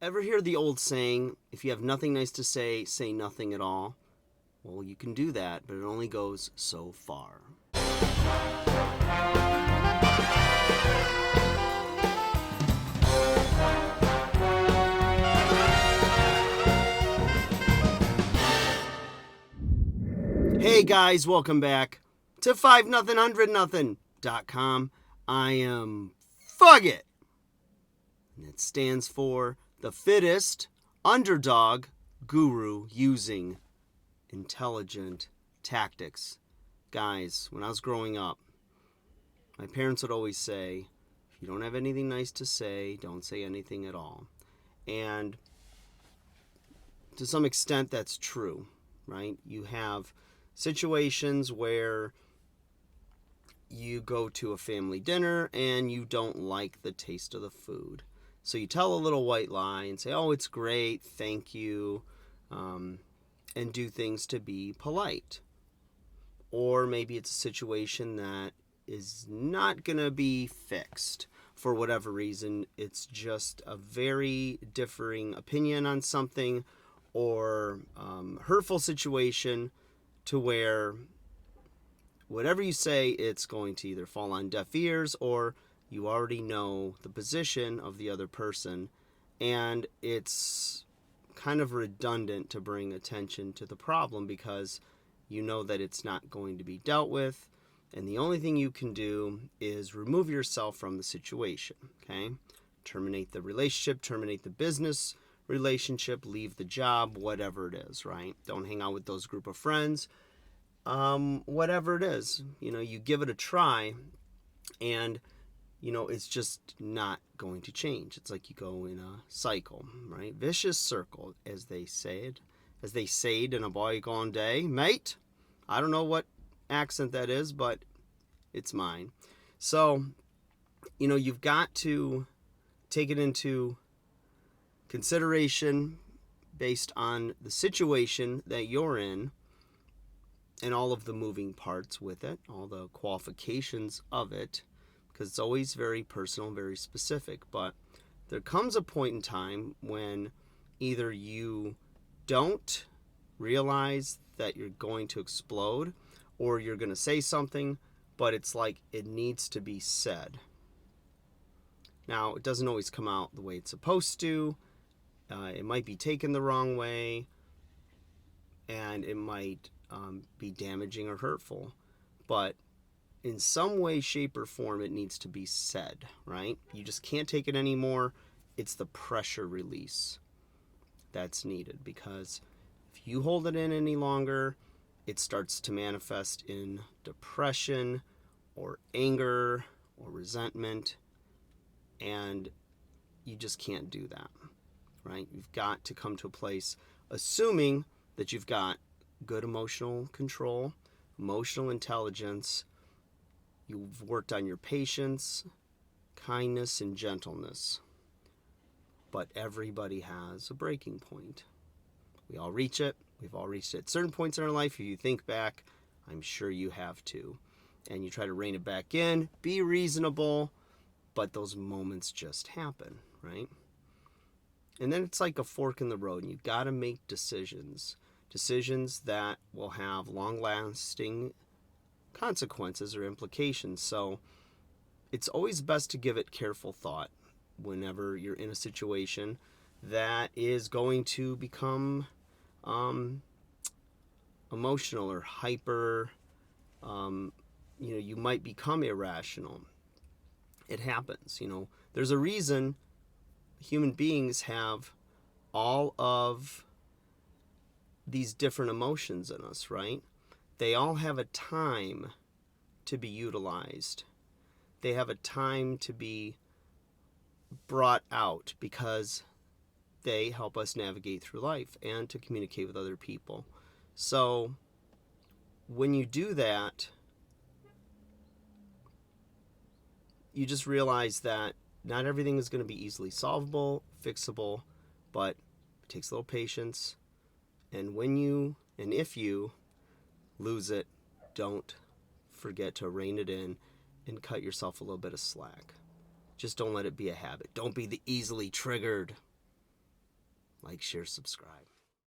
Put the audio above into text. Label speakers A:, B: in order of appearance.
A: Ever hear the old saying, if you have nothing nice to say, say nothing at all? Well, you can do that, but it only goes so far. Hey guys, welcome back to 5nothing100nothing.com. I am Fugit, and it stands for the fittest underdog guru using intelligent tactics. Guys, when I was growing up, my parents would always say, if you don't have anything nice to say, don't say anything at all. And to some extent, that's true, right? You have situations where you go to a family dinner and you don't like the taste of the food. So you tell a little white lie and say, oh, it's great, thank you, and do things to be polite. Or maybe it's a situation that is not going to be fixed for whatever reason. It's just a very differing opinion on something or hurtful situation to where whatever you say, it's going to either fall on deaf ears or you already know the position of the other person, and it's kind of redundant to bring attention to the problem because you know that it's not going to be dealt with, and the only thing you can do is remove yourself from the situation, okay? Terminate the relationship, terminate the business relationship, leave the job, whatever it is, right? Don't hang out with those group of friends. Whatever it is, you give it a try, and it's just not going to change. It's like you go in a cycle, right? Vicious circle, as they said in a bygone day, mate. I don't know what accent that is, but it's mine. So, you've got to take it into consideration based on the situation that you're in and all of the moving parts with it, all the qualifications of it, because it's always very personal, very specific. But there comes a point in time when either you don't realize that you're going to explode or you're going to say something, but it's like it needs to be said. Now, it doesn't always come out the way it's supposed to. It might be taken the wrong way, and it might be damaging or hurtful. But in some way, shape, or form, it needs to be said, right? You just can't take it anymore. It's the pressure release that's needed, because if you hold it in any longer, it starts to manifest in depression or anger or resentment, and you just can't do that, right? You've got to come to a place, assuming that you've got good emotional control, emotional intelligence, you've worked on your patience, kindness, and gentleness. But everybody has a breaking point. We all reach it. We've all reached it at certain points in our life. If you think back, I'm sure you have too. And you try to rein it back in, be reasonable, but those moments just happen, right? And then it's like a fork in the road, and you've got to make decisions that will have long-lasting consequences or implications. So it's always best to give it careful thought whenever you're in a situation that is going to become emotional or hyper. You might become irrational. It happens. There's a reason human beings have all of these different emotions in us, right? They all have a time to be utilized. They have a time to be brought out because they help us navigate through life and to communicate with other people. So when you do that, you just realize that not everything is going to be easily solvable, fixable, but it takes a little patience. And if you lose it, don't forget to rein it in and cut yourself a little bit of slack. Just don't let it be a habit. Don't be the easily triggered. Like, share, subscribe.